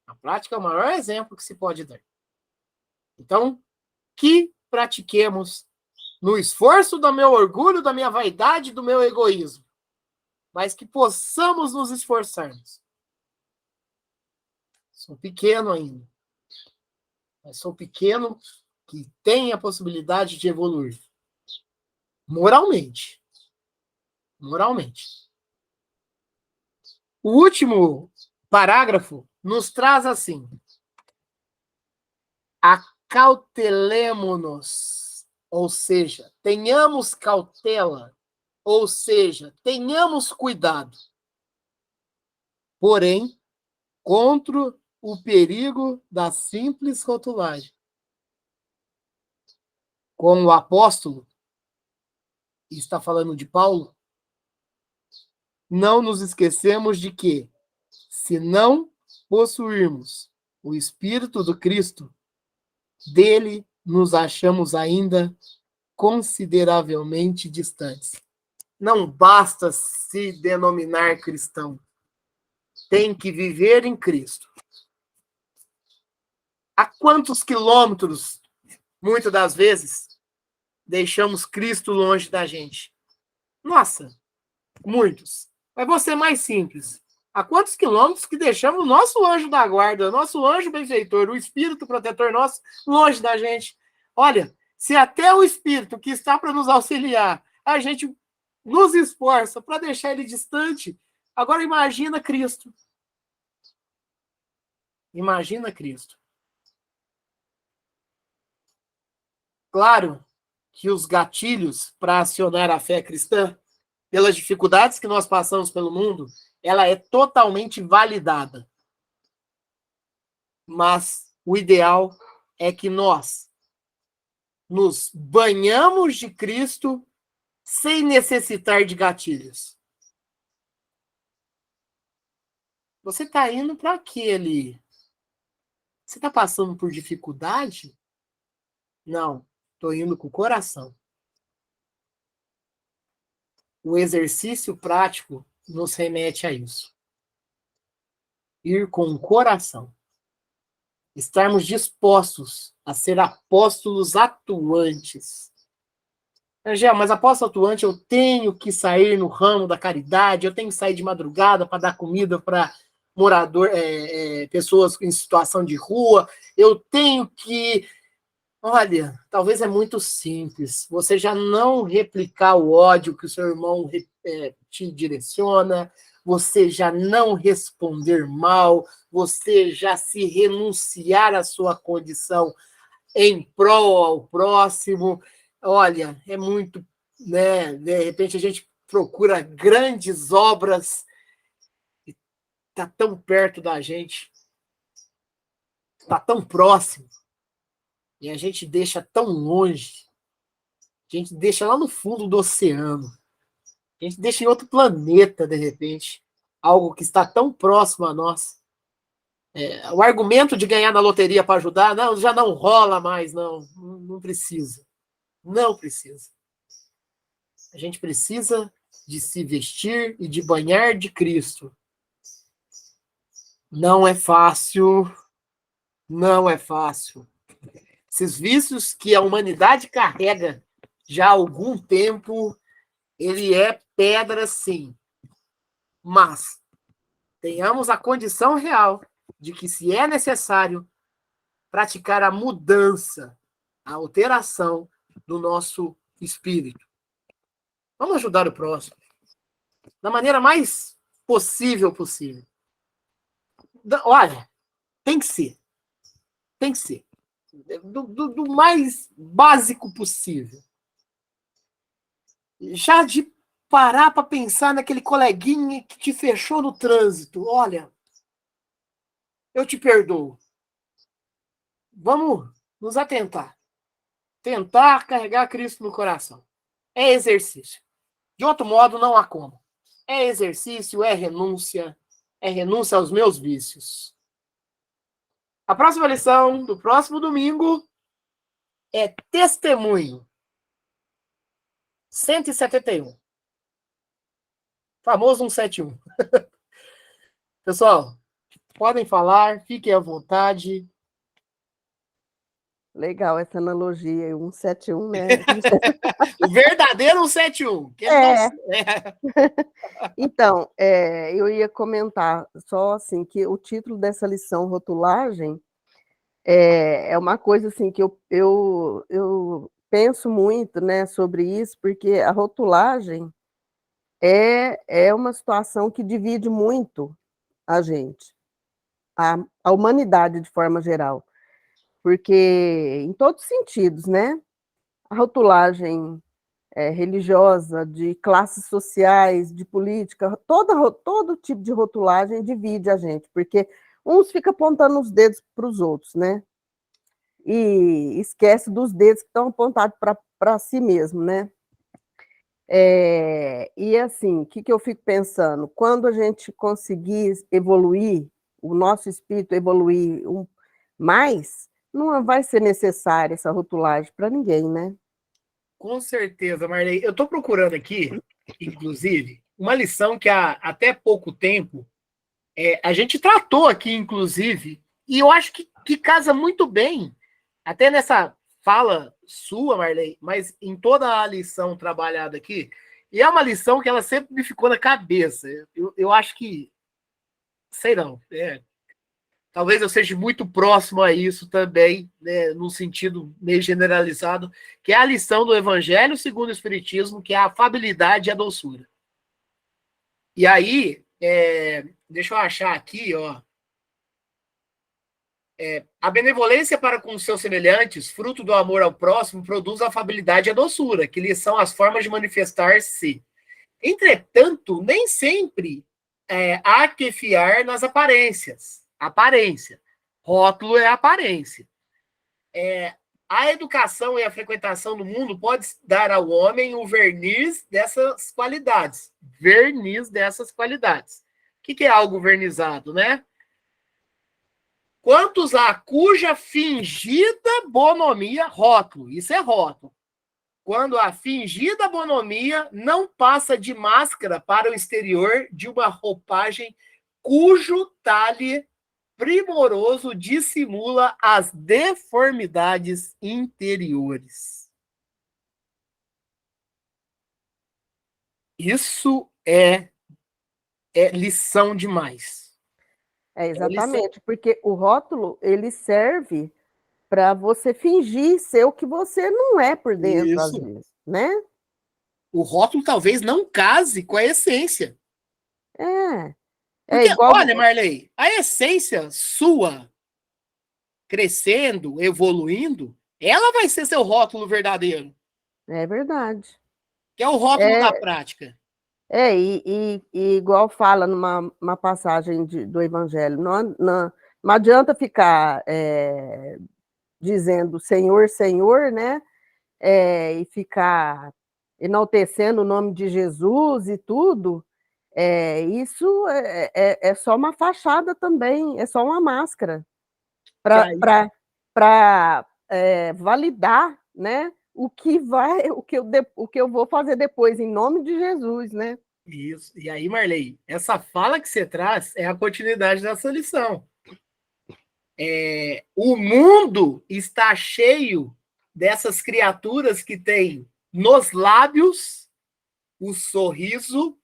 S1: A prática é o maior exemplo que se pode dar. Então, que pratiquemos no esforço do meu orgulho, da minha vaidade, do meu egoísmo, mas que possamos nos esforçarmos. Sou pequeno ainda, mas sou pequeno que tem a possibilidade de evoluir. Moralmente. O último parágrafo nos traz assim: acautelemo-nos, ou seja, tenhamos cautela, ou seja, tenhamos cuidado. Porém, contra o perigo da simples rotulagem. Com o apóstolo, e está falando de Paulo, não nos esquecemos de que, se não possuirmos o Espírito do Cristo, dele nos achamos ainda consideravelmente distantes. não basta se denominar cristão. Tem que viver em Cristo. A quantos quilômetros, muitas das vezes, deixamos Cristo longe da gente? Nossa, muitos. Mas vou ser mais simples. A quantos quilômetros que deixamos o nosso anjo da guarda, nosso anjo benfeitor, o Espírito protetor nosso, longe da gente? Olha, se até o Espírito que está para nos auxiliar, a gente nos esforça para deixar ele distante, agora imagina Cristo. Imagina Cristo. Claro que os gatilhos para acionar a fé cristã, pelas dificuldades que nós passamos pelo mundo, ela é totalmente validada. Mas o ideal é que nós nos banhamos de Cristo sem necessitar de gatilhos. Você está indo para aquele... Você está passando por dificuldade? Não, estou indo com o coração. O exercício prático nos remete a isso. Ir com o coração. Estarmos dispostos a ser apóstolos atuantes. Angel, mas apóstolo atuante, eu tenho que sair no ramo da caridade, eu tenho que sair de madrugada para dar comida para pessoas em situação de rua, eu tenho que... Olha, talvez é muito simples. Você já não replicar o ódio que o seu irmão te direciona, você já não responder mal, você já se renunciar à sua condição em prol ao próximo. Olha, é muito, né? De repente a gente procura grandes obras e está tão perto da gente, está tão próximo. E a gente deixa tão longe, a gente deixa lá no fundo do oceano, a gente deixa em outro planeta, de repente, algo que está tão próximo a nós. O argumento de ganhar na loteria para ajudar, não, já não rola mais, não precisa. Não precisa. A gente precisa de se vestir e de banhar de Cristo. Não é fácil, não é fácil. Esses vícios que a humanidade carrega já há algum tempo, ele é pedra, sim. Mas tenhamos a condição real de que, se é necessário, praticar a mudança, a alteração do nosso espírito. Vamos ajudar o próximo da maneira mais possível. Olha, tem que ser. Tem que ser. Do mais básico possível. Já de parar para pensar naquele coleguinha que te fechou no trânsito. Olha, eu te perdoo. Vamos nos atentar. Tentar carregar Cristo no coração. É exercício. De outro modo, não há como. É exercício, é renúncia aos meus vícios. A próxima lição do próximo domingo é testemunho. 171. Famoso 171. Pessoal, podem falar, fiquem à vontade.
S4: Legal essa analogia, 171, né?
S1: O verdadeiro 171.
S4: Então, eu ia comentar só assim que o título dessa lição, rotulagem, é uma coisa assim que eu penso muito, né, sobre isso, porque a rotulagem é uma situação que divide muito a gente, a humanidade de forma geral, porque em todos os sentidos, né? A rotulagem religiosa, de classes sociais, de política, todo tipo de rotulagem divide a gente, porque uns ficam apontando os dedos para os outros, né? E esquece dos dedos que estão apontados para si mesmo, né? E assim, o que eu fico pensando? Quando a gente conseguir evoluir, o nosso espírito evoluir mais, não vai ser necessária essa rotulagem para ninguém, né?
S1: Com certeza, Marley. Eu estou procurando aqui, inclusive, uma lição que há até pouco tempo a gente tratou aqui, inclusive, e eu acho que casa muito bem, até nessa fala sua, Marley, mas em toda a lição trabalhada aqui, e é uma lição que ela sempre me ficou na cabeça. Eu acho que, sei não, talvez eu seja muito próximo a isso também, né, num sentido meio generalizado, que é a lição do Evangelho segundo o Espiritismo, que é a afabilidade e a doçura. E aí, deixa eu achar aqui, ó. A benevolência para com os seus semelhantes, fruto do amor ao próximo, produz a afabilidade e a doçura, que lhes são as formas de manifestar-se. Entretanto, nem sempre há que fiar nas aparências. Aparência. Rótulo é aparência. A educação e a frequentação do mundo pode dar ao homem o verniz dessas qualidades. Verniz dessas qualidades. O que é algo vernizado, né? Quantos há cuja fingida bonomia, rótulo, isso é rótulo, quando a fingida bonomia não passa de máscara para o exterior de uma roupagem cujo talhe primoroso dissimula as deformidades interiores. Isso é lição demais.
S4: Exatamente, porque o rótulo, ele serve para você fingir ser o que você não é por dentro, às
S1: Isso.
S4: vezes, né?
S1: O rótulo talvez não case com a essência.
S4: É
S1: Porque,
S4: igual.
S1: olha, Marley, a essência sua crescendo, evoluindo, ela vai ser seu rótulo verdadeiro,
S4: É verdade.
S1: que é o rótulo da
S4: É,
S1: prática.
S4: e igual fala numa passagem do Evangelho, não adianta ficar dizendo Senhor, Senhor, né? E ficar enaltecendo o nome de Jesus e tudo, isso é só uma fachada também, é só uma máscara para validar, né, o que eu vou fazer depois, em nome de Jesus, né?
S1: Isso. E aí, Marley, essa fala que você traz é a continuidade dessa lição. O mundo está cheio dessas criaturas que têm nos lábios o sorriso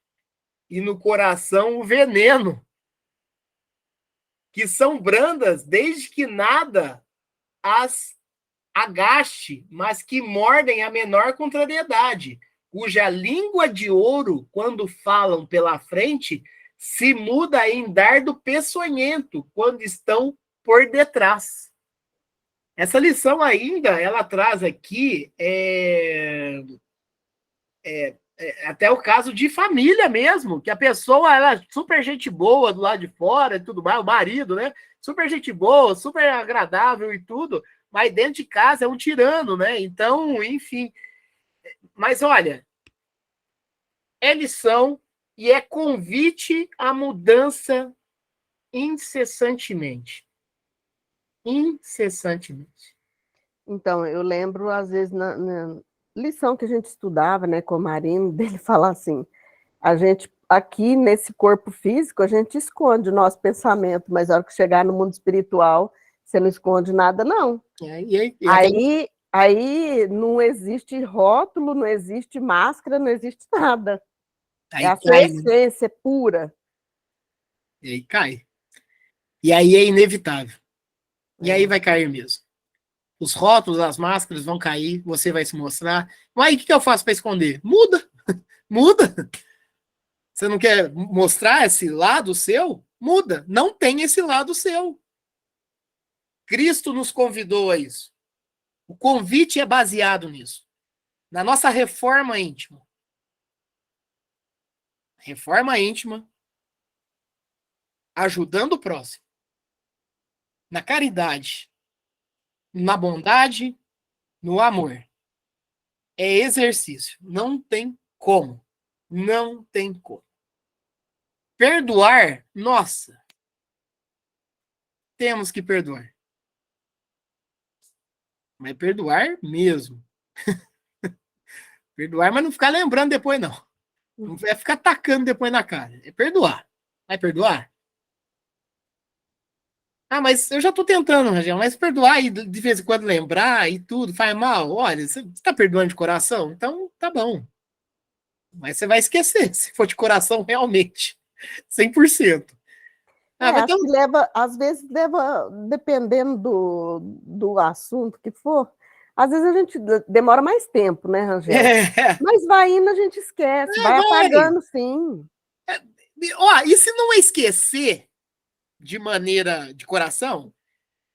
S1: e no coração o veneno, que são brandas desde que nada as agaste, mas que mordem a menor contrariedade, cuja língua de ouro, quando falam pela frente, se muda em dardo peçonhento quando estão por detrás. Essa lição ainda, ela traz aqui até o caso de família mesmo, que a pessoa ela é super gente boa do lado de fora e tudo mais, o marido, né? Super gente boa, super agradável e tudo, mas dentro de casa é um tirano, né? Então, enfim. Mas olha, é lição e é convite à mudança incessantemente. Incessantemente.
S4: Então, eu lembro, às vezes, na lição que a gente estudava, né, com o Marino, dele falar assim, a gente, aqui nesse corpo físico, a gente esconde o nosso pensamento, mas na hora que chegar no mundo espiritual, você não esconde nada, não. Aí não existe rótulo, não existe máscara, não existe nada. É a sua essência pura.
S1: E aí cai. E aí é inevitável. E aí vai cair mesmo. Os rótulos, as máscaras vão cair, você vai se mostrar. Mas aí o que eu faço para esconder? Muda. Muda. Você não quer mostrar esse lado seu? Muda. Não tem esse lado seu. Cristo nos convidou a isso. O convite é baseado nisso. Na nossa reforma íntima. Reforma íntima, ajudando o próximo. Na caridade, na bondade, no amor. É exercício. Não tem como. Não tem como. Perdoar, nossa. Temos que perdoar. Mas perdoar mesmo. Perdoar, mas não ficar lembrando depois, não. Não vai ficar tacando depois na cara. É perdoar. Vai perdoar? Ah, mas eu já tô tentando, Rangel, mas perdoar e de vez em quando lembrar e tudo, faz mal. Olha, você tá perdoando de coração? Então tá bom. Mas você vai esquecer, se for de coração realmente. 100%. Ah, mas então...
S4: acho que leva, às vezes leva, dependendo do assunto que for, às vezes a gente demora mais tempo, né, Rangel?
S1: É,
S4: Mas vai indo, a gente esquece, vai
S1: vai.
S4: apagando, sim.
S1: Ó, e se não esquecer de maneira de coração,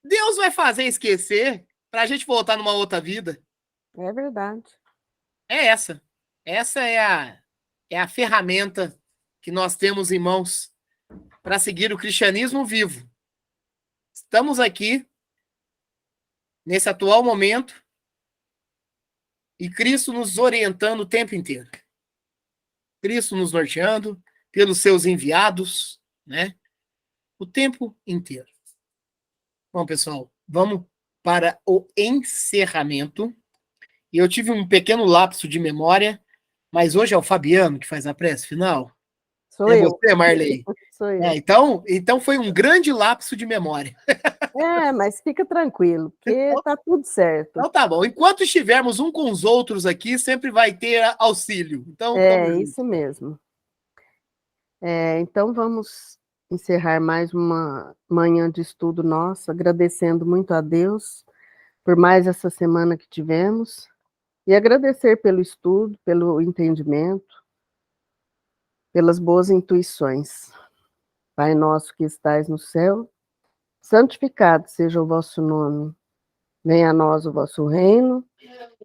S1: Deus vai fazer esquecer pra gente voltar numa outra vida.
S4: É verdade.
S1: É essa. Essa é a ferramenta que nós temos em mãos para seguir o cristianismo vivo. Estamos aqui nesse atual momento e Cristo nos orientando o tempo inteiro. Cristo nos norteando pelos seus enviados, né? O tempo inteiro. Bom, pessoal, vamos para o encerramento. E eu tive um pequeno lapso de memória, mas hoje é o Fabiano que faz a prece final.
S4: Sou
S1: É
S4: eu,
S1: você, Marley?
S4: sou
S1: É,
S4: eu.
S1: então foi um grande lapso de memória.
S4: Mas fica tranquilo, porque tá tudo certo.
S1: Então tá bom. Enquanto estivermos um com os outros aqui, sempre vai ter auxílio. Então, tamo
S4: É
S1: junto.
S4: isso mesmo. Então vamos encerrar mais uma manhã de estudo nosso, agradecendo muito a Deus por mais essa semana que tivemos e agradecer pelo estudo, pelo entendimento, pelas boas intuições. Pai nosso que estais no céu, santificado seja o vosso nome. Venha a nós o vosso reino,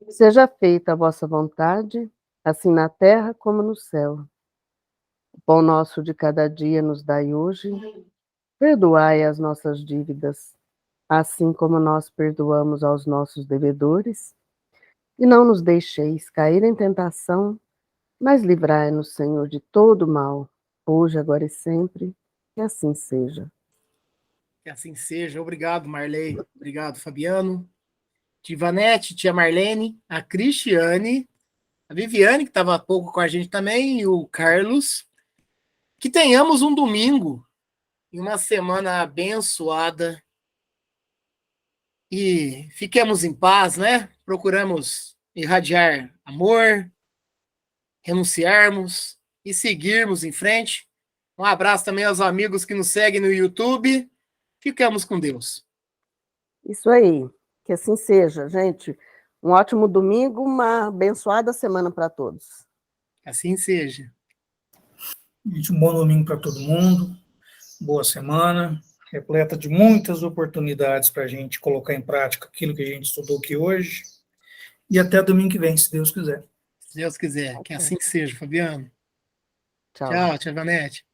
S4: seja feita a vossa vontade, assim na terra como no céu. O pão nosso de cada dia nos dai hoje, perdoai as nossas dívidas, assim como nós perdoamos aos nossos devedores, e não nos deixeis cair em tentação, mas livrai-nos, Senhor, de todo mal, hoje, agora e sempre, que assim seja.
S1: Que assim seja. Obrigado, Marley. Obrigado, Fabiano. Tia Ivanete, tia Marlene, a Cristiane, a Viviane, que estava há pouco com a gente também, e o Carlos. Que tenhamos um domingo e uma semana abençoada. E fiquemos em paz, né? Procuramos irradiar amor, renunciarmos e seguirmos em frente. Um abraço também aos amigos que nos seguem no YouTube. Ficamos com Deus.
S4: Isso aí, que assim seja, gente. Um ótimo domingo, uma abençoada semana para todos.
S1: Assim seja.
S5: Gente, um bom domingo para todo mundo, boa semana, repleta de muitas oportunidades para a gente colocar em prática aquilo que a gente estudou aqui hoje. E até domingo que vem, se Deus quiser.
S1: Se Deus quiser. Que assim seja, Fabiano.
S4: Tchau.
S1: Tchau, tia Vanete.